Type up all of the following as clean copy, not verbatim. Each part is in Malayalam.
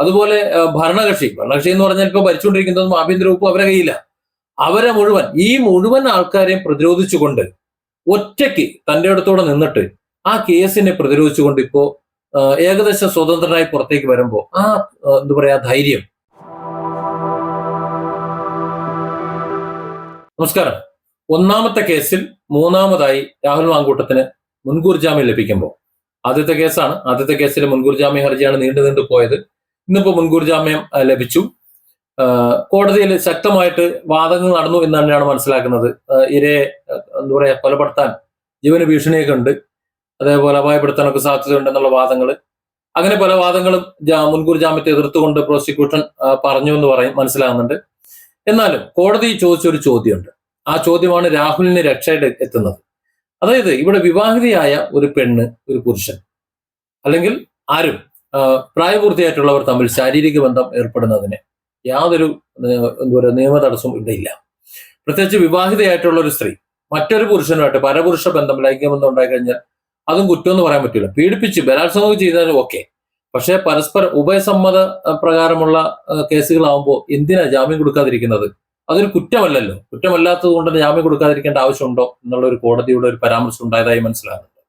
അതുപോലെ ഭരണകക്ഷി എന്ന് പറഞ്ഞാൽ ഇപ്പൊ ഭരിച്ചുകൊണ്ടിരിക്കുന്നതും ആഭ്യന്തര വകുപ്പ് അവരെ കയ്യില്ല. അവരെ മുഴുവൻ ഈ മുഴുവൻ ആൾക്കാരെയും പ്രതിരോധിച്ചുകൊണ്ട് ഒറ്റയ്ക്ക് തന്റെ അടുത്തോടെ നിന്നിട്ട് ആ കേസിനെ പ്രതിരോധിച്ചുകൊണ്ട് ഇപ്പോ ഏകദേശം സ്വതന്ത്രനായി പുറത്തേക്ക് വരുമ്പോ എന്താ പറയാ ധൈര്യം. നമസ്കാരം. ഒന്നാമത്തെ കേസിൽ മൂന്നാമതായി രാഹുൽ മാങ്കൂട്ടത്തിന് മുൻകൂർ ജാമ്യം ലഭിക്കുമ്പോൾ, ആദ്യത്തെ കേസാണ്, ആദ്യത്തെ കേസിലെ മുൻകൂർ ജാമ്യ ഹർജിയാണ് നീണ്ടു പോയത്. ഇന്നിപ്പോ മുൻകൂർ ജാമ്യം ലഭിച്ചു. കോടതിയിൽ ശക്തമായിട്ട് വാദങ്ങൾ നടന്നു എന്ന് തന്നെയാണ് മനസ്സിലാക്കുന്നത്. ഇരയെ എന്താ പറയാ കൊലപ്പെടുത്താൻ ജീവന് ഭീഷണിയൊക്കെ ഉണ്ട്, അതേപോലെ അപായപ്പെടുത്താനൊക്കെ സാധ്യതയുണ്ടെന്നുള്ള വാദങ്ങൾ, അങ്ങനെ പല വാദങ്ങളും മുൻകൂർ ജാമ്യത്തെ എതിർത്തുകൊണ്ട് പ്രോസിക്യൂഷൻ പറഞ്ഞു എന്ന് മനസ്സിലാകുന്നുണ്ട്. എന്നാലും കോടതി ചോദിച്ചൊരു ചോദ്യമുണ്ട്. ആ ചോദ്യമാണ് രാഹുലിന് രക്ഷയുടെ എത്തുന്നത്. അതായത് ഇവിടെ വിവാഹിതയായ ഒരു പെണ്ണ്, ഒരു പുരുഷൻ അല്ലെങ്കിൽ ആരും പ്രായപൂർത്തിയായിട്ടുള്ളവർ തമ്മിൽ ശാരീരിക ബന്ധം ഏർപ്പെടുന്നതിന് യാതൊരു എന്താ പറയുക നിയമ തടസ്സവും ഇവിടെ ഇല്ല. പ്രത്യേകിച്ച് വിവാഹിതയായിട്ടുള്ള ഒരു സ്ത്രീ മറ്റൊരു പുരുഷനുമായിട്ട് പരപുരുഷ ബന്ധം, ലൈംഗിക ബന്ധം ഉണ്ടായി കഴിഞ്ഞാൽ അതും കുറ്റമെന്ന് പറയാൻ പറ്റില്ല. പീഡിപ്പിച്ച് ബലാത്സംഗം ചെയ്താലും ഓക്കെ, പക്ഷെ പരസ്പര ഉഭയസമ്മത പ്രകാരമുള്ള കേസുകളാവുമ്പോൾ എന്തിനാ ജാമ്യം കൊടുക്കാതിരിക്കുന്നത്? അതൊരു കുറ്റമല്ലല്ലോ. കുറ്റമല്ലാത്തത് കൊണ്ട് ജാമ്യം കൊടുക്കാതിരിക്കേണ്ട ആവശ്യമുണ്ടോ എന്നുള്ള ഒരു കോടതിയുടെ ഒരു പരാമർശം ഉണ്ടായതായി മനസ്സിലാകുന്നുണ്ട്.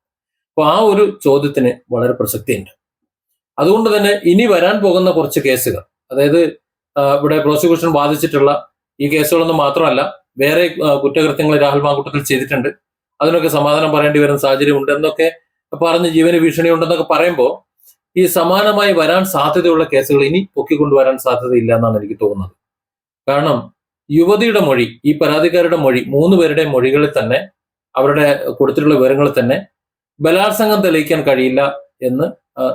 അപ്പൊ ആ ഒരു ചോദ്യത്തിന് വളരെ പ്രസക്തിയുണ്ട്. അതുകൊണ്ട് തന്നെ ഇനി വരാൻ പോകുന്ന കുറച്ച് കേസുകൾ, അതായത് ഇവിടെ പ്രോസിക്യൂഷൻ ബാധിച്ചിട്ടുള്ള ഈ കേസുകളൊന്നും മാത്രമല്ല, വേറെ കുറ്റകൃത്യങ്ങൾ രാഹുൽ മാങ്കൂട്ടത്തിൽ ചെയ്തിട്ടുണ്ട്, അതിനൊക്കെ സമാധാനം പറയേണ്ടി വരുന്ന സാഹചര്യം ഉണ്ടെന്നൊക്കെ പറഞ്ഞ് ജീവന് ഭീഷണി ഉണ്ടെന്നൊക്കെ പറയുമ്പോൾ ഈ സമാനമായി വരാൻ സാധ്യതയുള്ള കേസുകൾ ഇനി പൊക്കിക്കൊണ്ടുവരാൻ സാധ്യതയില്ല എന്നാണ് എനിക്ക് തോന്നുന്നത്. കാരണം യുവതിയുടെ മൊഴി, ഈ പരാതിക്കാരുടെ മൊഴി, 3 പേരുടെ മൊഴികളിൽ തന്നെ, അവരുടെ കൊടുത്തിട്ടുള്ള വിവരങ്ങളിൽ തന്നെ ബലാത്സംഗം തെളിയിക്കാൻ കഴിയില്ല എന്ന്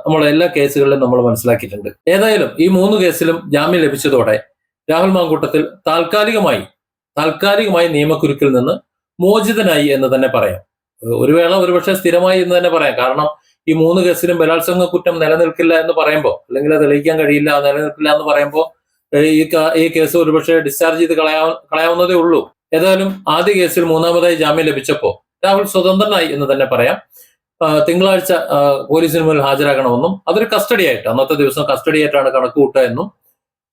നമ്മൾ എല്ലാ കേസുകളിലും നമ്മൾ മനസ്സിലാക്കിയിട്ടുണ്ട്. ഏതായാലും ഈ 3 കേസിലും ജാമ്യം ലഭിച്ചതോടെ രാഹുൽ മാങ്കൂട്ടത്തിൽ താൽക്കാലികമായി നിയമക്കുരുക്കിൽ നിന്ന് മോചിതനായി എന്ന് തന്നെ പറയാം. ഒരു വേള ഒരുപക്ഷെ സ്ഥിരമായി എന്ന് തന്നെ പറയാം. കാരണം ഈ 3 കേസിലും ബലാത്സംഗ കുറ്റം നിലനിൽക്കില്ല എന്ന് പറയുമ്പോൾ, അല്ലെങ്കിൽ അത് തെളിയിക്കാൻ കഴിയില്ല, നിലനിൽക്കില്ല എന്ന് പറയുമ്പോൾ ഈ കേസ് ഒരുപക്ഷെ ഡിസ്ചാർജ് ചെയ്ത് കളയാവുന്നതേ ഉള്ളൂ. ഏതായാലും ആദ്യ കേസിൽ മൂന്നാമതായി ജാമ്യം ലഭിച്ചപ്പോൾ രാഹുൽ സ്വതന്ത്രനായി എന്ന് തന്നെ പറയാം. തിങ്കളാഴ്ച പോലീസിന് മുന്നിൽ ഹാജരാകണമെന്നും അതൊരു കസ്റ്റഡി ആയിട്ട്, അന്നത്തെ ദിവസം കസ്റ്റഡി ആയിട്ടാണ് കണക്ക് കൂട്ടുക എന്നും,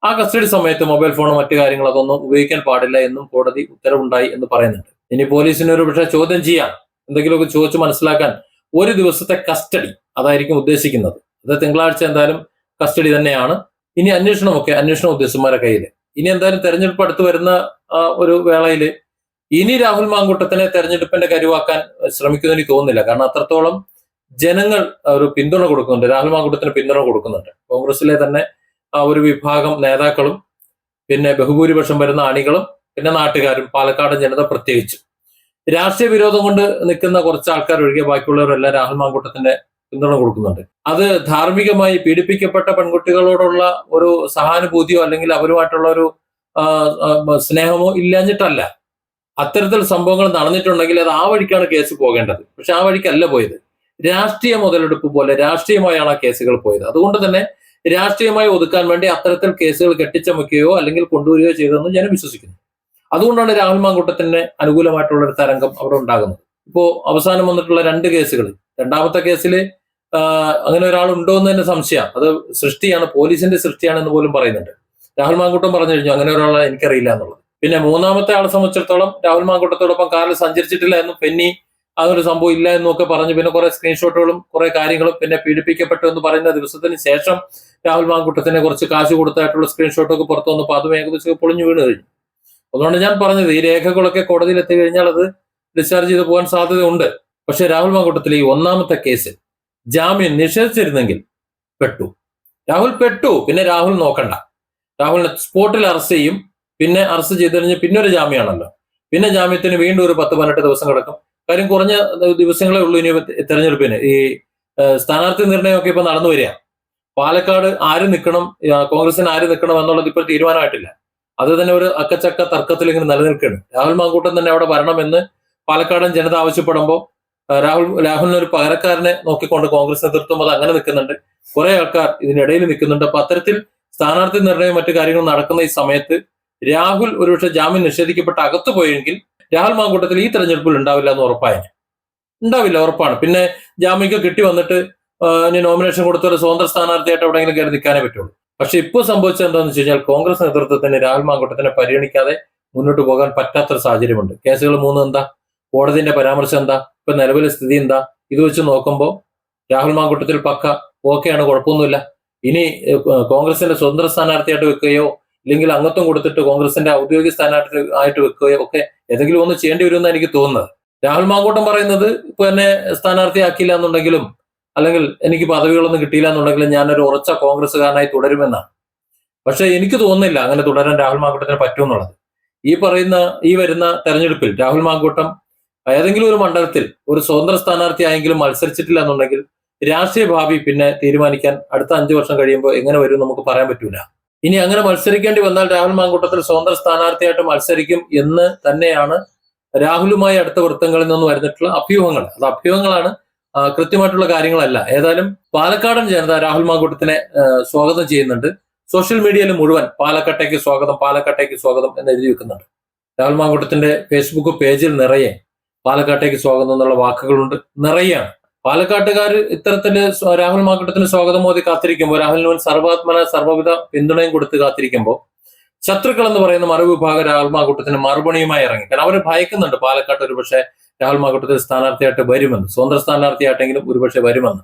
ആ കസ്റ്റഡി സമയത്ത് മൊബൈൽ ഫോണോ മറ്റു കാര്യങ്ങൾ അതൊന്നും ഉപയോഗിക്കാൻ പാടില്ല എന്നും കോടതി ഉത്തരവുണ്ടായി എന്ന് പറയുന്നുണ്ട്. ഇനി പോലീസിന് ഒരു പക്ഷേ ചോദ്യം ചെയ്യാം, എന്തെങ്കിലുമൊക്കെ ചോദിച്ചു മനസ്സിലാക്കാൻ 1 ദിവസത്തെ കസ്റ്റഡി അതായിരിക്കും ഉദ്ദേശിക്കുന്നത്. അത് തിങ്കളാഴ്ച എന്തായാലും കസ്റ്റഡി തന്നെയാണ്. ഇനി അന്വേഷണ ഉദ്യോഗസ്ഥന്മാരുടെ കയ്യിൽ. ഇനി എന്തായാലും തെരഞ്ഞെടുപ്പ് അടുത്ത് വരുന്ന ഒരു വേളയിൽ ഇനി രാഹുൽ മാങ്കൂട്ടത്തിനെ തെരഞ്ഞെടുപ്പിന്റെ കരുവാക്കാൻ ശ്രമിക്കുമെന്ന് എനിക്ക് തോന്നുന്നില്ല. കാരണം അത്രത്തോളം ജനങ്ങൾ ഒരു പിന്തുണ കൊടുക്കുന്നുണ്ട്, രാഹുൽ മാങ്കൂട്ടത്തിന് പിന്തുണ കൊടുക്കുന്നുണ്ട്. കോൺഗ്രസിലെ തന്നെ ഒരു വിഭാഗം നേതാക്കളും, പിന്നെ ബഹുഭൂരിപക്ഷം വരുന്ന അണികളും, പിന്നെ നാട്ടുകാരും, പാലക്കാടൻ ജനത പ്രത്യേകിച്ചും. രാഷ്ട്രീയ വിരോധം കൊണ്ട് നിൽക്കുന്ന കുറച്ച് ആൾക്കാർ ഒഴികെ ബാക്കിയുള്ളവരെല്ലാം രാഹുൽ മാങ്കൂട്ടത്തിന്റെ പിന്തുണ കൊടുക്കുന്നുണ്ട്. അത് ധാർമ്മികമായി പീഡിപ്പിക്കപ്പെട്ട പെൺകുട്ടികളോടുള്ള ഒരു സഹാനുഭൂതിയോ അല്ലെങ്കിൽ അവരുമായിട്ടുള്ള ഒരു സ്നേഹമോ ഇല്ലാഞ്ഞിട്ടല്ല. അത്തരത്തിൽ സംഭവങ്ങൾ നടന്നിട്ടുണ്ടെങ്കിൽ അത് ആ വഴിക്കാണ് കേസ് പോകേണ്ടത്. പക്ഷെ ആ വഴിക്കല്ല പോയത്. രാഷ്ട്രീയ മുതലെടുപ്പ് പോലെ രാഷ്ട്രീയമായാണ് ആ കേസുകൾ പോയത്. അതുകൊണ്ട് തന്നെ രാഷ്ട്രീയമായി ഒതുക്കാൻ വേണ്ടി അത്തരത്തിൽ കേസുകൾ കെട്ടിച്ചമയ്ക്കുകയോ അല്ലെങ്കിൽ കൊണ്ടുവരികയോ ചെയ്തതെന്ന് ഞാൻ വിശ്വസിക്കുന്നു. അതുകൊണ്ടാണ് രാഹുൽ മാങ്കൂട്ടത്തിന് അനുകൂലമായിട്ടുള്ള ഒരു തരംഗം അവിടെ ഉണ്ടാകുന്നത്. ഇപ്പോ അവസാനം വന്നിട്ടുള്ള 2 കേസുകൾ, രണ്ടാമത്തെ കേസിൽ അങ്ങനെ ഒരാൾ ഉണ്ടോ എന്ന് തന്നെ സംശയം. അത് സൃഷ്ടിയാണ്, പോലീസിന്റെ സൃഷ്ടിയാണെന്ന് പോലും പറയുന്നുണ്ട്. രാഹുൽ മാങ്കൂട്ടം പറഞ്ഞു കഴിഞ്ഞു അങ്ങനെ ഒരാളെ എനിക്കറിയില്ല എന്നുള്ളത്. പിന്നെ മൂന്നാമത്തെ ആളെ സംബന്ധിച്ചിടത്തോളം രാഹുൽ മാങ്കൂട്ടത്തോടൊപ്പം കാറിൽ സഞ്ചരിച്ചിട്ടില്ല എന്നും പെന്നി അങ്ങനൊരു സംഭവം ഇല്ല എന്നൊക്കെ പറഞ്ഞു. പിന്നെ കുറെ സ്ക്രീൻഷോട്ടുകളും കുറെ കാര്യങ്ങളും, പിന്നെ പീഡിപ്പിക്കപ്പെട്ടു എന്ന് പറയുന്ന ദിവസത്തിന് ശേഷം രാഹുൽ മാങ്കൂട്ടത്തിന് കുറച്ച് കാശ് കൊടുത്തായിട്ടുള്ള സ്ക്രീൻഷോട്ടൊക്കെ പുറത്തു വന്നപ്പോൾ അതും ഏകദേശം പൊളിഞ്ഞു വീണ് കഴിഞ്ഞു. അതുകൊണ്ട് ഞാൻ പറഞ്ഞത് ഈ രേഖകളൊക്കെ കോടതിയിൽ എത്തി കഴിഞ്ഞാൽ അത് ഡിസ്ചാർജ് ചെയ്ത് പോകാൻ സാധ്യതയുണ്ട്. പക്ഷെ രാഹുൽ മാങ്കൂട്ടത്തിൽ ഈ ഒന്നാമത്തെ കേസിൽ ജാമ്യം നിഷേധിച്ചിരുന്നെങ്കിൽ രാഹുൽ പെട്ടു. പിന്നെ രാഹുൽ നോക്കണ്ട, രാഹുലിനെ സ്പോട്ടിൽ അറസ്റ്റ് ചെയ്യും. പിന്നെ അറസ്റ്റ് ചെയ്ത് കഴിഞ്ഞാൽ പിന്നെ ഒരു ജാമ്യമാണല്ലോ. പിന്നെ ജാമ്യത്തിന് വീണ്ടും ഒരു 10-18 ദിവസം കിടക്കും. കാര്യം കുറഞ്ഞ ദിവസങ്ങളേ ഉള്ളൂ ഇനി തെരഞ്ഞെടുപ്പിന്. ഈ സ്ഥാനാർത്ഥി നിർണയമൊക്കെ ഇപ്പൊ നടന്നു വരിക. പാലക്കാട് ആര് നിൽക്കണം, കോൺഗ്രസിന് ആര് നിൽക്കണം എന്നുള്ളത് ഇപ്പോൾ തീരുമാനമായിട്ടില്ല. അത് തന്നെ ഒരു അക്കച്ചക്ക തർക്കത്തിൽ ഇങ്ങനെ നിലനിൽക്കുകയാണ്. രാഹുൽ മാങ്കൂട്ടം തന്നെ അവിടെ വരണമെന്ന് പാലക്കാടൻ ജനത ആവശ്യപ്പെടുമ്പോൾ രാഹുലിന് ഒരു പകരക്കാരനെ നോക്കിക്കൊണ്ട് കോൺഗ്രസ് നേതൃത്വം അത് അങ്ങനെ നിൽക്കുന്നുണ്ട്. കുറെ ആൾക്കാർ ഇതിനിടയിൽ നിൽക്കുന്നുണ്ട്. അപ്പൊ അത്തരത്തിൽ സ്ഥാനാർത്ഥി നിർണയം മറ്റു കാര്യങ്ങൾ നടക്കുന്ന ഈ സമയത്ത് രാഹുൽ ഒരുപക്ഷെ ജാമ്യം നിഷേധിക്കപ്പെട്ട് അകത്തു പോയെങ്കിൽ രാഹുൽ മാങ്കൂട്ടത്തിൽ ഈ തെരഞ്ഞെടുപ്പിൽ ഉണ്ടാവില്ല എന്ന് ഉറപ്പാണ്. പിന്നെ ജാമ്യം കിട്ടി വന്നിട്ട് ഇനി നോമിനേഷൻ കൊടുത്തൊരു സ്വതന്ത്ര സ്ഥാനാർത്ഥിയായിട്ട് എവിടെയെങ്കിലും കയറി നിൽക്കാനേ പറ്റുള്ളൂ. പക്ഷെ ഇപ്പോൾ സംഭവിച്ചത് എന്താണെന്ന് വെച്ച് കഴിഞ്ഞാൽ കോൺഗ്രസ് നേതൃത്വത്തിന് രാഹുൽ മാങ്കൂട്ടത്തിനെ പരിഗണിക്കാതെ മുന്നോട്ട് പോകാൻ പറ്റാത്തൊരു സാഹചര്യമുണ്ട്. കേസുകൾ 3 എന്താ, കോടതിന്റെ പരാമർശം എന്താ, ഇപ്പൊ നിലവിലെ സ്ഥിതി എന്താ, ഇത് വെച്ച് നോക്കുമ്പോൾ രാഹുൽ മാങ്കൂട്ടത്തിൽ പക്ക ഓക്കെയാണ്, കുഴപ്പമൊന്നുമില്ല. ഇനി കോൺഗ്രസിന്റെ സ്വതന്ത്ര സ്ഥാനാർത്ഥിയായിട്ട് വെക്കുകയോ ഇല്ലെങ്കിൽ അംഗത്വം കൊടുത്തിട്ട് കോൺഗ്രസിന്റെ ഔദ്യോഗിക സ്ഥാനാർത്ഥി ആയിട്ട് വെക്കുകയോ ഒക്കെ ഏതെങ്കിലും ഒന്ന് ചെയ്യേണ്ടി വരുമെന്ന് എനിക്ക് തോന്നുന്നത്. രാഹുൽ മാങ്കൂട്ടം പറയുന്നത് ഇപ്പൊ എന്നെ സ്ഥാനാർത്ഥിയാക്കിയില്ല എന്നുണ്ടെങ്കിലും അല്ലെങ്കിൽ എനിക്ക് പദവികളൊന്നും കിട്ടിയില്ല എന്നുണ്ടെങ്കിലും ഞാനൊരു ഉറച്ച കോൺഗ്രസ്സുകാരനായി തുടരുമെന്നാണ്. പക്ഷെ എനിക്ക് തോന്നുന്നില്ല അങ്ങനെ തുടരാൻ രാഹുൽ മാങ്കൂട്ടത്തിന് പറ്റുമെന്നുള്ളത്. ഈ വരുന്ന തെരഞ്ഞെടുപ്പിൽ രാഹുൽ മാങ്കൂട്ടം ഏതെങ്കിലും ഒരു മണ്ഡലത്തിൽ ഒരു സ്വതന്ത്ര സ്ഥാനാർത്ഥിയായെങ്കിലും മത്സരിച്ചിട്ടില്ല എന്നുണ്ടെങ്കിൽ രാഷ്ട്രീയ ഭാവി പിന്നെ തീരുമാനിക്കാൻ അടുത്ത 5 വർഷം കഴിയുമ്പോൾ എങ്ങനെ വരും നമുക്ക് പറയാൻ പറ്റൂല. ഇനി അങ്ങനെ മത്സരിക്കേണ്ടി വന്നാൽ രാഹുൽ മാങ്കൂട്ടത്തിൽ സ്വതന്ത്ര സ്ഥാനാർത്ഥിയായിട്ട് മത്സരിക്കും എന്ന് തന്നെയാണ് രാഹുലുമായി അടുത്ത വൃത്തങ്ങളിൽ നിന്ന് വരുന്നിട്ടുള്ള അഭ്യൂഹങ്ങൾ. അത് അഭ്യൂഹങ്ങളാണ്, കൃത്യമായിട്ടുള്ള കാര്യങ്ങളല്ല. ഏതായാലും പാലക്കാടൻ ജനത രാഹുൽ മാങ്കൂട്ടത്തിനെ സ്വാഗതം ചെയ്യുന്നുണ്ട്. സോഷ്യൽ മീഡിയയിൽ മുഴുവൻ പാലക്കാട്ടേക്ക് സ്വാഗതം, പാലക്കാട്ടേക്ക് സ്വാഗതം എന്ന് എഴുതി വെക്കുന്നുണ്ട്. രാഹുൽ മാങ്കൂട്ടത്തിന്റെ ഫേസ്ബുക്ക് പേജിൽ നിറയെ പാലക്കാട്ടേക്ക് സ്വാഗതം എന്നുള്ള വാക്കുകളുണ്ട്, നിറയാണ്. പാലക്കാട്ടുകാർ ഇത്തരത്തില് രാഹുൽ മാങ്കൂട്ടത്തിന് സ്വാഗതം മോദി കാത്തിരിക്കുമ്പോൾ, രാഹുലിന് സർവാത്മന സർവ്വവിധ പിന്തുണയും കൊടുത്ത് കാത്തിരിക്കുമ്പോൾ ശത്രുക്കൾ എന്ന് പറയുന്ന മറുവിഭാഗം രാഹുൽ മാങ്കൂട്ടത്തിന് മറുപണിയുമായി ഇറങ്ങി. കാരണം അവർ ഭയക്കുന്നുണ്ട് പാലക്കാട്ട് ഒരുപക്ഷെ രാഹുൽ മാങ്കൂട്ടത്തിൽ സ്ഥാനാർത്ഥിയായിട്ട് വരുമെന്ന്, സ്വതന്ത്ര സ്ഥാനാർത്ഥിയായിട്ടെങ്കിലും ഒരുപക്ഷെ വരുമെന്ന്.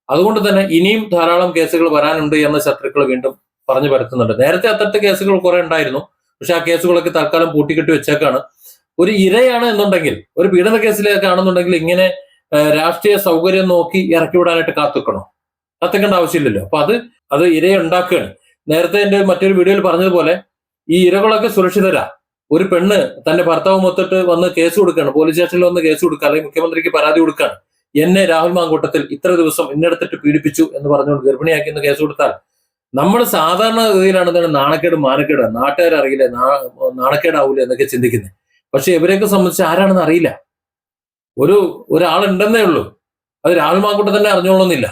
അതുകൊണ്ട് തന്നെ ഇനിയും ധാരാളം കേസുകൾ വരാനുണ്ട് എന്ന് ശത്രുക്കൾ വീണ്ടും പറഞ്ഞു പരത്തുന്നുണ്ട്. നേരത്തെ അത്തരത്തെ കേസുകൾ കുറെ ഉണ്ടായിരുന്നു, പക്ഷെ ആ കേസുകളൊക്കെ തൽക്കാലം പൂട്ടിക്കെട്ടി വെച്ചേക്കാണ്. ഒരു ഇരയാണ് എന്നുണ്ടെങ്കിൽ, ഒരു പീഡന കേസിലേക്കാണെന്നുണ്ടെങ്കിൽ ഇങ്ങനെ രാഷ്ട്രീയ സൗകര്യം നോക്കി ഇറക്കി വിടാനായിട്ട് കാത്തിക്കേണ്ട ആവശ്യമില്ലല്ലോ. അപ്പൊ അത് ഇരയെ ഉണ്ടാക്കുകയാണ്. നേരത്തെ എന്റെ മറ്റൊരു വീഡിയോയിൽ പറഞ്ഞതുപോലെ ഈ ഇരകളൊക്കെ സുരക്ഷിതരാ. ഒരു പെണ്ണ് തന്റെ ഭർത്താവ് മൊത്തിട്ട് വന്ന് കേസ് കൊടുക്കുകയാണ്, പോലീസ് സ്റ്റേഷനിൽ വന്ന് കേസ് കൊടുക്കുക, അല്ലെങ്കിൽ മുഖ്യമന്ത്രിക്ക് പരാതി കൊടുക്കുകയാണ്. എന്നെ രാഹുൽ മാങ്കൂട്ടത്തിൽ ഇത്ര ദിവസം ഇന്നെടുത്തിട്ട് പീഡിപ്പിച്ചു എന്ന് പറഞ്ഞുകൊണ്ട് ഗർഭിണിയാക്കി എന്ന് കേസ് കൊടുത്താൽ നമ്മൾ സാധാരണ ഗതിയിലാണ് നാണക്കേട് മാനക്കേട്, നാട്ടുകാരറിയില്ലേ, നാണക്കേടാവൂലേ എന്നൊക്കെ ചിന്തിക്കുന്നത്. പക്ഷെ ഇവരെയൊക്കെ സംബന്ധിച്ച് ആരാണെന്ന് അറിയില്ല. ഒരാളുണ്ടെന്നേ ഉള്ളൂ. അത് രാഹുൽ മാങ്കൂട്ടം തന്നെ അറിഞ്ഞോളന്നില്ല.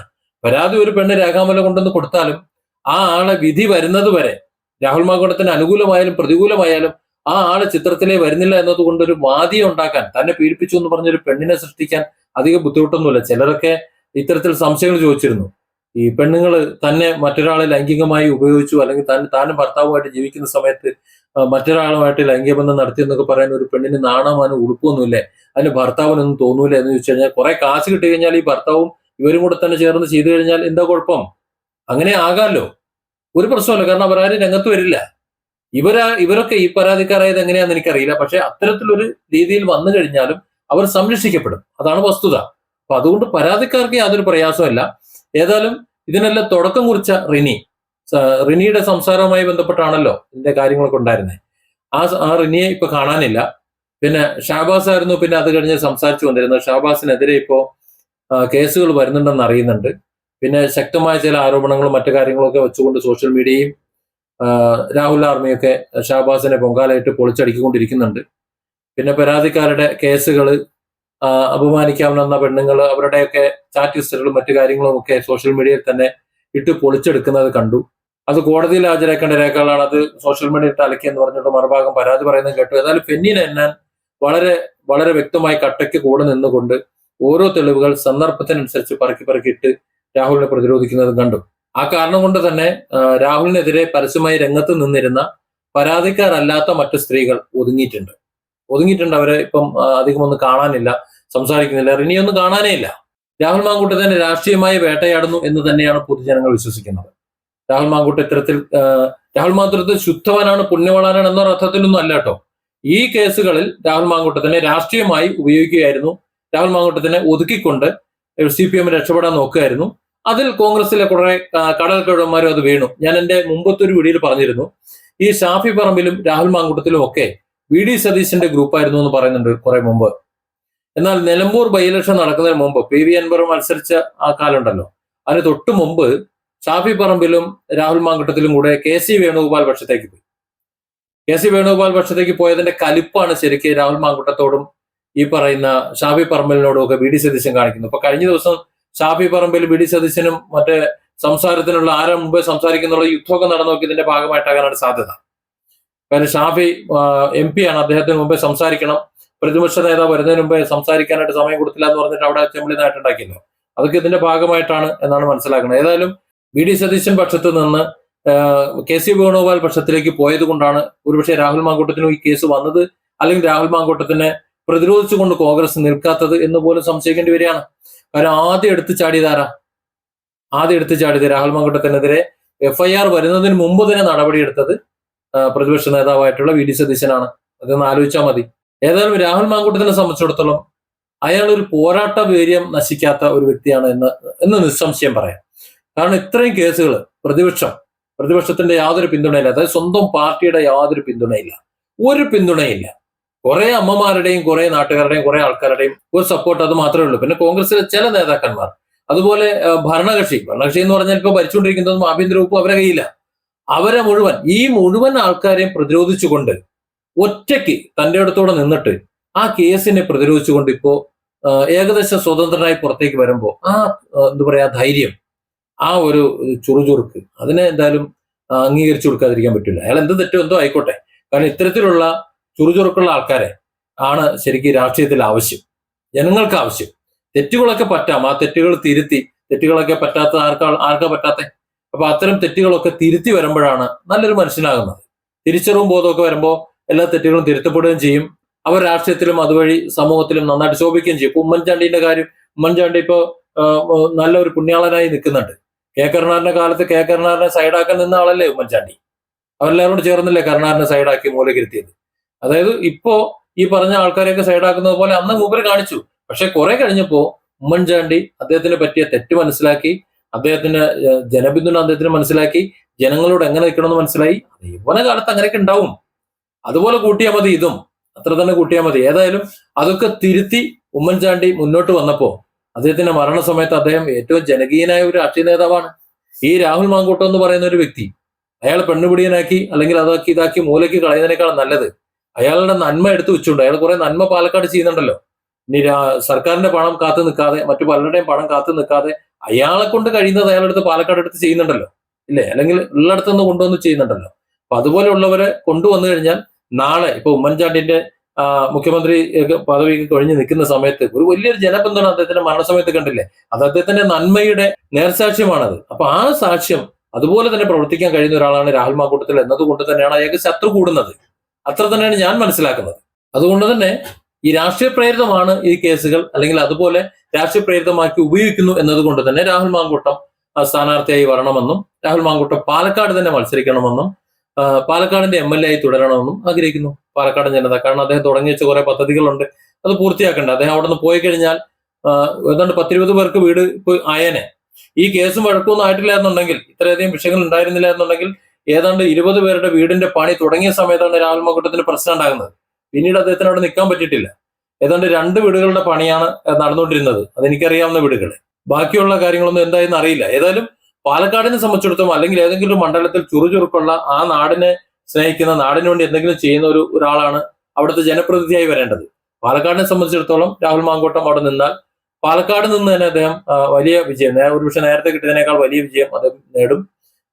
പരാതി ഒരു പെണ്ണ് രേഖാമൂലം കൊണ്ടുവന്ന് കൊടുത്താലും ആ ആളെ വിധി വരുന്നത് വരെ രാഹുൽ മാങ്കൂട്ടത്തിന് അനുകൂലമായാലും പ്രതികൂലമായാലും ആ ആള് ചിത്രത്തിലേ വരുന്നില്ല എന്നതുകൊണ്ട് ഒരു വാദിയെ ഉണ്ടാക്കാൻ, തന്നെ പീഡിപ്പിച്ചു എന്ന് പറഞ്ഞൊരു പെണ്ണിനെ സൃഷ്ടിക്കാൻ അധികം ബുദ്ധിമുട്ടൊന്നുമില്ല. ചിലരൊക്കെ ഇത്തരത്തിൽ സംശയങ്ങൾ ചോദിച്ചിരുന്നു. ഈ പെണ്ണുങ്ങൾ തന്നെ മറ്റൊരാളെ ലൈംഗികമായി ഉപയോഗിച്ചു, അല്ലെങ്കിൽ താനും ഭർത്താവുമായിട്ട് ജീവിക്കുന്ന സമയത്ത് മറ്റൊരാളുമായിട്ട് ലൈംഗിക ബന്ധം നടത്തിയെന്നൊക്കെ പറയാൻ ഒരു പെണ്ണിന് നാണമാനും ഉടുപ്പൊന്നുമില്ലേ, അതിന് ഭർത്താവിനൊന്നും തോന്നൂല എന്ന് ചോദിച്ചു കഴിഞ്ഞാൽ കുറെ കാശ് കിട്ടി കഴിഞ്ഞാൽ ഈ ഭർത്താവും ഇവരും കൂടെ തന്നെ ചേർന്ന് ചെയ്തു കഴിഞ്ഞാൽ എന്താ കുഴപ്പം? അങ്ങനെ ആകാമല്ലോ, ഒരു പ്രശ്നമല്ല. കാരണം അവരാരും രംഗത്ത് വരില്ല. ഇവരൊക്കെ ഈ പരാതിക്കാരായത് എങ്ങനെയാണെന്ന് എനിക്കറിയില്ല. പക്ഷെ അത്തരത്തിലൊരു രീതിയിൽ വന്നു കഴിഞ്ഞാലും അവർ സംരക്ഷിക്കപ്പെടും, അതാണ് വസ്തുത. അപ്പൊ അതുകൊണ്ട് പരാതിക്കാർക്ക് യാതൊരു പ്രയാസമല്ല. ഏതായാലും ഇതിനെല്ലാം തുടക്കം കുറിച്ച റിനിയുടെ സംസാരവുമായി ബന്ധപ്പെട്ടാണല്ലോ ഇതിന്റെ കാര്യങ്ങളൊക്കെ ഉണ്ടായിരുന്നത്. ആ റിനിയെ ഇപ്പൊ കാണാനില്ല. പിന്നെ ഷാബാസ് ആയിരുന്നു പിന്നെ അത് കഴിഞ്ഞ് സംസാരിച്ചു കൊണ്ടിരുന്നത്. ഷാബാസിനെതിരെ ഇപ്പോ കേസുകൾ വരുന്നുണ്ടെന്ന് അറിയുന്നുണ്ട്. പിന്നെ ശക്തമായ ചില ആരോപണങ്ങളും മറ്റു കാര്യങ്ങളൊക്കെ വെച്ചുകൊണ്ട് സോഷ്യൽ മീഡിയയും രാഹുൽ ആർമിയൊക്കെ ഷാബാസിനെ പൊങ്കാലയിട്ട് പൊളിച്ചടുക്കിക്കൊണ്ടിരിക്കുന്നുണ്ട്. പിന്നെ പരാതിക്കാരുടെ കേസുകൾ, അപമാനിക്കാവുന്ന പെണ്ണുങ്ങൾ, അവരുടെയൊക്കെ ചാറ്റ് ഹിസ്റ്ററികളും മറ്റു കാര്യങ്ങളും ഒക്കെ സോഷ്യൽ മീഡിയയിൽ തന്നെ ഇട്ട് പൊളിച്ചെടുക്കുന്നത് കണ്ടു. അത് കോടതിയിൽ ഹാജരാക്കേണ്ട രേഖകളാണ്, അത് സോഷ്യൽ മീഡിയ ഇട്ട് അലക്കിയെന്ന് പറഞ്ഞിട്ട് മറുഭാഗം പരാതി പറയുന്നത് കേട്ടു. ഏതായാലും ഫെന്നീൻ എന്നാൻ വളരെ വളരെ വ്യക്തമായി കട്ടയ്ക്ക് കൂടെ നിന്നുകൊണ്ട് ഓരോ തെളിവുകൾ സന്ദർഭത്തിനനുസരിച്ച് പറക്കിയിട്ട് രാഹുലിനെ പ്രതിരോധിക്കുന്നത് കണ്ടു. ആ കാരണം കൊണ്ട് തന്നെ രാഹുലിനെതിരെ പരസ്യമായി രംഗത്ത് നിന്നിരുന്ന പരാതിക്കാരല്ലാത്ത മറ്റു സ്ത്രീകൾ ഒതുങ്ങിയിട്ടുണ്ട്. അവരെ ഇപ്പം അധികം ഒന്നും കാണാനില്ല, സംസാരിക്കുന്നില്ല. റിനിയൊന്നും കാണാനേ ഇല്ല. രാഹുൽ മാങ്കൂട്ടത്തിനെ രാഷ്ട്രീയമായി വേട്ടയാടുന്നു എന്ന് തന്നെയാണ് പൊതുജനങ്ങൾ വിശ്വസിക്കുന്നത്. രാഹുൽ മാങ്കൂട്ടം രാഹുൽ മാങ്കൂട്ടത്തിൽ ശുദ്ധവനാണ്, പുണ്യവാളനാണ് എന്ന അർത്ഥത്തിലൊന്നും അല്ല കേട്ടോ. ഈ കേസുകളിൽ രാഹുൽ മാങ്കൂട്ടത്തിനെ രാഷ്ട്രീയമായി ഉപയോഗിക്കുകയായിരുന്നു. രാഹുൽ മാങ്കൂട്ടത്തിനെ ഒതുക്കിക്കൊണ്ട് CPM രക്ഷപ്പെടാൻ നോക്കുകയായിരുന്നു. അതിൽ കോൺഗ്രസിലെ കുറെ കടൽ കഴുവന്മാരും അത് വീണു. ഞാൻ എന്റെ മുമ്പത്തെ ഒരു വീഡിയോയിൽ പറഞ്ഞിരുന്നു, ഈ ഷാഫി പറമ്പിലും രാഹുൽ മാങ്കൂട്ടത്തിലും ഒക്കെ VD സതീശന്റെ ഗ്രൂപ്പായിരുന്നു എന്ന് പറയുന്നുണ്ട് കുറെ മുമ്പ്. എന്നാൽ നിലമ്പൂർ ബൈ ഇലക്ഷൻ നടക്കുന്നതിന് മുമ്പ് PV അൻവർ മത്സരിച്ച ആ കാലമുണ്ടല്ലോ, അതിന് തൊട്ട് മുമ്പ് ഷാഫി പറമ്പിലും രാഹുൽ മാങ്കൂട്ടത്തിലും കൂടെ KC വേണുഗോപാൽ പക്ഷത്തേക്ക് പോയി. KC വേണുഗോപാൽ പക്ഷത്തേക്ക് പോയതിന്റെ കലിപ്പാണ് ശരിക്കും രാഹുൽ മാങ്കൂട്ടത്തോടും ഈ പറയുന്ന ഷാഫി പറമ്പിലിനോടും ഒക്കെ VD സതീശൻ കാണിക്കുന്നു. അപ്പൊ കഴിഞ്ഞ ദിവസം ഷാഫി പറമ്പിൽ VD സതീശനും മറ്റേ സംസാരത്തിനുള്ള ആരാ മുമ്പേ സംസാരിക്കുന്നുള്ള യുദ്ധമൊക്കെ നടന്നു നോക്കി ഇതിന്റെ ഭാഗമായിട്ടാകാനാണ് സാധ്യത. കാരണം ഷാഫി MP ആണ്, അദ്ദേഹത്തിന് മുമ്പേ സംസാരിക്കണം, പ്രതിപക്ഷ നേതാവ് വരുന്നതിന് മുമ്പേ സംസാരിക്കാനായിട്ട് സമയം കൊടുത്തില്ല എന്ന് പറഞ്ഞിട്ട് അവിടെ അസംബ്ലി നായിട്ടുണ്ടാക്കിയല്ലോ. അതൊക്കെ ഇതിന്റെ ഭാഗമായിട്ടാണ് എന്നാണ് മനസ്സിലാക്കുന്നത്. ഏതായാലും VD സതീശൻ പക്ഷത്ത് നിന്ന് KC വേണുഗോപാൽ പക്ഷത്തിലേക്ക് പോയത് കൊണ്ടാണ് ഒരുപക്ഷെ രാഹുൽ മാങ്കൂട്ടത്തിനും ഈ കേസ് വന്നത്, അല്ലെങ്കിൽ രാഹുൽ മാങ്കൂട്ടത്തിനെ പ്രതിരോധിച്ചുകൊണ്ട് കോൺഗ്രസ് നിൽക്കാത്തത് എന്ന് പോലും സംശയിക്കേണ്ടി വരികയാണ്. കാരണം ആദ്യം എടുത്തു ചാടിയത് രാഹുൽ മാങ്കൂട്ടത്തിനെതിരെ FIR വരുന്നതിന് മുമ്പ് തന്നെ നടപടിയെടുത്തത് പ്രതിപക്ഷ നേതാവായിട്ടുള്ള VD സതീശനാണ്. അതൊന്ന് ആലോചിച്ചാൽ മതി. ഏതായാലും രാഹുൽ മാങ്കൂട്ടത്തിനെ സംബന്ധിച്ചിടത്തോളം അയാൾ ഒരു പോരാട്ട വീര്യം നശിക്കാത്ത ഒരു വ്യക്തിയാണ് എന്ന് നിസ്സംശയം പറയാം. കാരണം ഇത്രയും കേസുകൾ പ്രതിപക്ഷത്തിന്റെ യാതൊരു പിന്തുണയില്ല, അതായത് സ്വന്തം പാർട്ടിയുടെ യാതൊരു പിന്തുണയില്ല, ഒരു പിന്തുണയില്ല. കുറെ അമ്മമാരുടെയും കുറെ നാട്ടുകാരുടെയും കുറെ ആൾക്കാരുടെയും ഒരു സപ്പോർട്ട് അത് മാത്രമേ ഉള്ളൂ. പിന്നെ കോൺഗ്രസിലെ ചില നേതാക്കന്മാർ, അതുപോലെ ഭരണകക്ഷി എന്ന് പറഞ്ഞാൽ ഇപ്പൊ ഭരിച്ചുകൊണ്ടിരിക്കുന്നതും ആഭ്യന്തര വകുപ്പ് അവരെ കയ്യില്ല. ഈ മുഴുവൻ ആൾക്കാരെയും പ്രതിരോധിച്ചുകൊണ്ട് ഒറ്റയ്ക്ക് തന്റെ അടുത്തോടെ നിന്നിട്ട് ആ കേസിനെ പ്രതിരോധിച്ചുകൊണ്ട് ഇപ്പോ ഏകദേശം സ്വതന്ത്രനായി പുറത്തേക്ക് വരുമ്പോൾ എന്താ പറയാ ധൈര്യം, ആ ഒരു ചുറുചുറുക്ക്, അതിനെ എന്തായാലും അംഗീകരിച്ചു കൊടുക്കാതിരിക്കാൻ പറ്റില്ല. അയാൾ എന്ത് തെറ്റോ എന്തോ ആയിക്കോട്ടെ. കാരണം ഇത്തരത്തിലുള്ള ചുറുചുറുക്കുള്ള ആൾക്കാരെ ആണ് ശരിക്കും രാഷ്ട്രീയത്തിൽ ആവശ്യം, ജനങ്ങൾക്ക് ആവശ്യം. തെറ്റുകളൊക്കെ പറ്റാം, ആ തെറ്റുകൾ തിരുത്തി, തെറ്റുകളൊക്കെ പറ്റാത്ത ആർക്കാ പറ്റാത്തെ? അപ്പൊ അത്തരം തെറ്റുകളൊക്കെ തിരുത്തി വരുമ്പോഴാണ് നല്ലൊരു മനുഷ്യനാകുന്നത്. തിരിച്ചറിവും ബോധമൊക്കെ വരുമ്പോൾ എല്ലാ തെറ്റുകളും തിരുത്തപ്പെടുകയും ചെയ്യും. അവർ രാഷ്ട്രീയത്തിലും അതുവഴി സമൂഹത്തിലും നന്നായിട്ട് ശോഭിക്കുകയും ചെയ്യും. ഇപ്പൊ ഉമ്മൻചാണ്ടിന്റെ കാര്യം, ഉമ്മൻചാണ്ടി ഇപ്പോ നല്ലൊരു പുണ്യാളനായി നിൽക്കുന്നുണ്ട്. കരുണാകരന്റെ കാലത്ത് കരുണാകരനെ സൈഡാക്കാൻ നിന്ന ആളല്ലേ ഉമ്മൻചാണ്ടി. അവരെല്ലാവരും കൂടെ ചേർന്നില്ലേ കരുണാകരനെ സൈഡാക്കി മൂലക്കിരുത്തിയത്. അതായത് ഇപ്പോ ഈ പറഞ്ഞ ആൾക്കാരെയൊക്കെ സൈഡാക്കുന്നത് പോലെ അന്ന് മൂപ്പര് കാണിച്ചു. പക്ഷെ കുറെ കഴിഞ്ഞപ്പോ ഉമ്മൻചാണ്ടി അദ്ദേഹത്തിന് പറ്റിയ തെറ്റ് മനസ്സിലാക്കി, അദ്ദേഹത്തിന് ജനപിന്തുണ അദ്ദേഹത്തിന് മനസ്സിലാക്കി, ജനങ്ങളോട് എങ്ങനെ നിൽക്കണമെന്ന് മനസ്സിലായി. യൗവന കാലത്ത് അങ്ങനെയൊക്കെ ഉണ്ടാവും. അതുപോലെ കൂട്ടിയാൽ മതി, ഇതും അത്ര തന്നെ കൂട്ടിയാൽ മതി. ഏതായാലും അതൊക്കെ തിരുത്തി ഉമ്മൻചാണ്ടി മുന്നോട്ട് വന്നപ്പോ അദ്ദേഹത്തിന്റെ മരണസമയത്ത് അദ്ദേഹം ഏറ്റവും ജനകീയനായ ഒരു രാഷ്ട്രീയ നേതാവാണ്. ഈ രാഹുൽ മാങ്കൂട്ടം എന്ന് പറയുന്ന ഒരു വ്യക്തി, അയാൾ പെണ്ണുപിടിയനാക്കി അല്ലെങ്കിൽ ഇതാക്കി മൂലയ്ക്ക് കളയുന്നതിനേക്കാൾ നല്ലത് അയാളുടെ നന്മ എടുത്തു വെച്ചുകൊണ്ട്, അയാൾ കുറെ നന്മ പാലക്കാട് ചെയ്യുന്നുണ്ടല്ലോ. ഇനി സർക്കാരിന്റെ പണം കാത്തു നിൽക്കാതെ, മറ്റു പലരുടെയും പണം കാത്തു നിൽക്കാതെ അയാളെ കൊണ്ട് കഴിയുന്നത് അയാളെടുത്ത് പാലക്കാട് എടുത്ത് ചെയ്യുന്നുണ്ടല്ലോ, ഇല്ലേ? അല്ലെങ്കിൽ ഉള്ളിടത്തുനിന്ന് കൊണ്ടുവന്ന് ചെയ്യുന്നുണ്ടല്ലോ. അപ്പൊ അതുപോലെയുള്ളവരെ കൊണ്ടുവന്നു കഴിഞ്ഞാൽ നാളെ ഇപ്പൊ ഉമ്മൻചാണ്ടിന്റെ മുഖ്യമന്ത്രി പദവിക്ക് കഴിഞ്ഞ് നിൽക്കുന്ന സമയത്ത് ഒരു വലിയൊരു ജനപിന്തുണ അദ്ദേഹത്തിന്റെ മരണസമയത്ത് കണ്ടില്ലേ? അത് അദ്ദേഹത്തിന്റെ നന്മയുടെ നേർസാക്ഷ്യമാണത്. അപ്പൊ ആ സാക്ഷ്യം അതുപോലെ തന്നെ പ്രവർത്തിക്കാൻ കഴിയുന്ന ഒരാളാണ് രാഹുൽ മാങ്കൂട്ടത്തിൽ എന്നതുകൊണ്ട് തന്നെയാണ് അയാൾക്ക് ശത്രു കൂടുന്നത്. അത്ര തന്നെയാണ് ഞാൻ മനസ്സിലാക്കുന്നത്. അതുകൊണ്ട് തന്നെ ഈ രാഷ്ട്രീയ പ്രേരിതമാണ് ഈ കേസുകൾ, അല്ലെങ്കിൽ അതുപോലെ രാഷ്ട്രീയ പ്രേരിതമാക്കി ഉപയോഗിക്കുന്നു എന്നതുകൊണ്ട് തന്നെ രാഹുൽ മാങ്കൂട്ടം സ്ഥാനാർത്ഥിയായി വരണമെന്നും രാഹുൽ മാങ്കൂട്ടം പാലക്കാട് തന്നെ മത്സരിക്കണമെന്നും പാലക്കാടിന്റെ MLA ആയി തുടരണമെന്നും ആഗ്രഹിക്കുന്നു പാലക്കാട് ജനത. കാരണം അദ്ദേഹം തുടങ്ങി വെച്ച കുറെ പദ്ധതികളുണ്ട്, അത് പൂർത്തിയാക്കണ്ട. അദ്ദേഹം അവിടെ നിന്ന് പോയി കഴിഞ്ഞാൽ ഏതാണ്ട് 10-20 പേർക്ക് വീട് ആയേനെ. ഈ കേസും വഴക്കൊന്നും ആയിട്ടില്ല എന്നുണ്ടെങ്കിൽ, ഇത്രയധികം വിഷയങ്ങൾ ഉണ്ടായിരുന്നില്ല എന്നുണ്ടെങ്കിൽ, ഏതാണ്ട് 20 പേരുടെ വീടിന്റെ പണി തുടങ്ങിയ സമയത്താണ് രാഹുൽ മാങ്കൂട്ടത്തിന് പ്രശ്നം ഉണ്ടാകുന്നത്. പിന്നീട് അദ്ദേഹത്തിന് അവിടെ നിൽക്കാൻ പറ്റിയിട്ടില്ല. ഏതാണ്ട് 2 വീടുകളുടെ പണിയാണ് നടന്നുകൊണ്ടിരുന്നത്, അതെനിക്കറിയാവുന്ന വീടുകൾ. ബാക്കിയുള്ള കാര്യങ്ങളൊന്നും എന്തായെന്ന് അറിയില്ല. ഏതായാലും പാലക്കാടിനെ സംബന്ധിച്ചിടത്തോളം, അല്ലെങ്കിൽ ഏതെങ്കിലും ഒരു മണ്ഡലത്തിൽ ചുറുചുറുക്കുള്ള, ആ നാടിനെ സ്നേഹിക്കുന്ന, നാടിന് വേണ്ടി എന്തെങ്കിലും ചെയ്യുന്ന ഒരാളാണ് അവിടുത്തെ ജനപ്രതിനിധിയായി വരേണ്ടത്. പാലക്കാടിനെ സംബന്ധിച്ചിടത്തോളം രാഹുൽ മാങ്കൂട്ടം അവിടെ നിന്നാൽ പാലക്കാട് നിന്ന് തന്നെ അദ്ദേഹം വലിയ വിജയം, ഒരുപക്ഷെ നേരത്തെ കിട്ടിയതിനേക്കാൾ വലിയ വിജയം അദ്ദേഹം നേടും.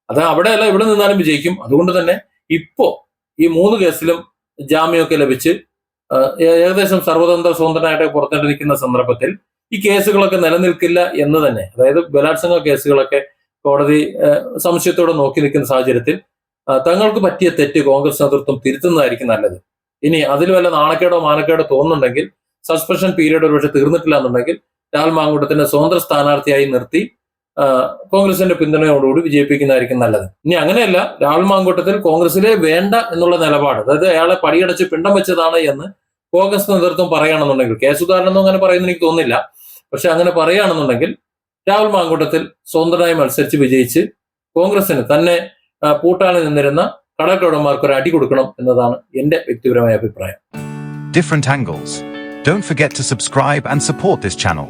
അത് അവിടെയല്ല, ഇവിടെ നിന്നാലും വിജയിക്കും. അതുകൊണ്ട് തന്നെ ഇപ്പോ ഈ 3 കേസിലും ജാമ്യമൊക്കെ ലഭിച്ച് ഏകദേശം സ്വതന്ത്രനായിട്ട് പുറത്തേക്ക് നിൽക്കുന്ന സന്ദർഭത്തിൽ ഈ കേസുകളൊക്കെ നിലനിൽക്കില്ല എന്ന് തന്നെ, അതായത് ബലാത്സംഗ കേസുകളൊക്കെ കോടതി സംശയത്തോടെ നോക്കി നിൽക്കുന്ന സാഹചര്യത്തിൽ തങ്ങൾക്ക് പറ്റിയ തെറ്റ് കോൺഗ്രസ് നേതൃത്വം തിരുത്തുന്നതായിരിക്കും നല്ലത്. ഇനി അതിൽ വല്ല നാണക്കേടോ മാനക്കേടോ തോന്നുന്നുണ്ടെങ്കിൽ, സസ്പെൻഷൻ പീരീഡ് ഒരുപക്ഷെ തീർന്നിട്ടില്ല എന്നുണ്ടെങ്കിൽ, രാഹുൽ മാങ്കൂട്ടത്തിന്റെ സ്വതന്ത്ര സ്ഥാനാർത്ഥിയായി നിർത്തി കോൺഗ്രസിന്റെ പിന്തുണയോടുകൂടി വിജയിപ്പിക്കുന്നതായിരിക്കും നല്ലത്. ഇനി അങ്ങനെയല്ല, രാഹുൽ മാങ്കൂട്ടത്തിൽ കോൺഗ്രസിലെ വേണ്ട എന്നുള്ള നിലപാട്, അതായത് അയാളെ പടിയടച്ച് പിണ്ടം വെച്ചതാണ് എന്ന് കോൺഗ്രസ് നേതൃത്വം പറയുകയാണെന്നുണ്ടെങ്കിൽ, കെ സുധാകരനൊന്നും അങ്ങനെ പറയുന്നത് എനിക്ക് തോന്നുന്നില്ല, പക്ഷെ അങ്ങനെ പറയുകയാണെന്നുണ്ടെങ്കിൽ രാഹുൽ മാങ്കൂട്ടത്തിൽ സ്വതന്ത്രനായി മത്സരിച്ച് വിജയിച്ച് കോൺഗ്രസിന് തന്നെ പൂട്ടാളി നിന്നിരുന്ന കടക്കടന്മാർക്ക് ഒരു അടി കൊടുക്കണം എന്നതാണ് എന്റെ വ്യക്തിപരമായ അഭിപ്രായം. Different angles. Don't forget to subscribe and support this channel.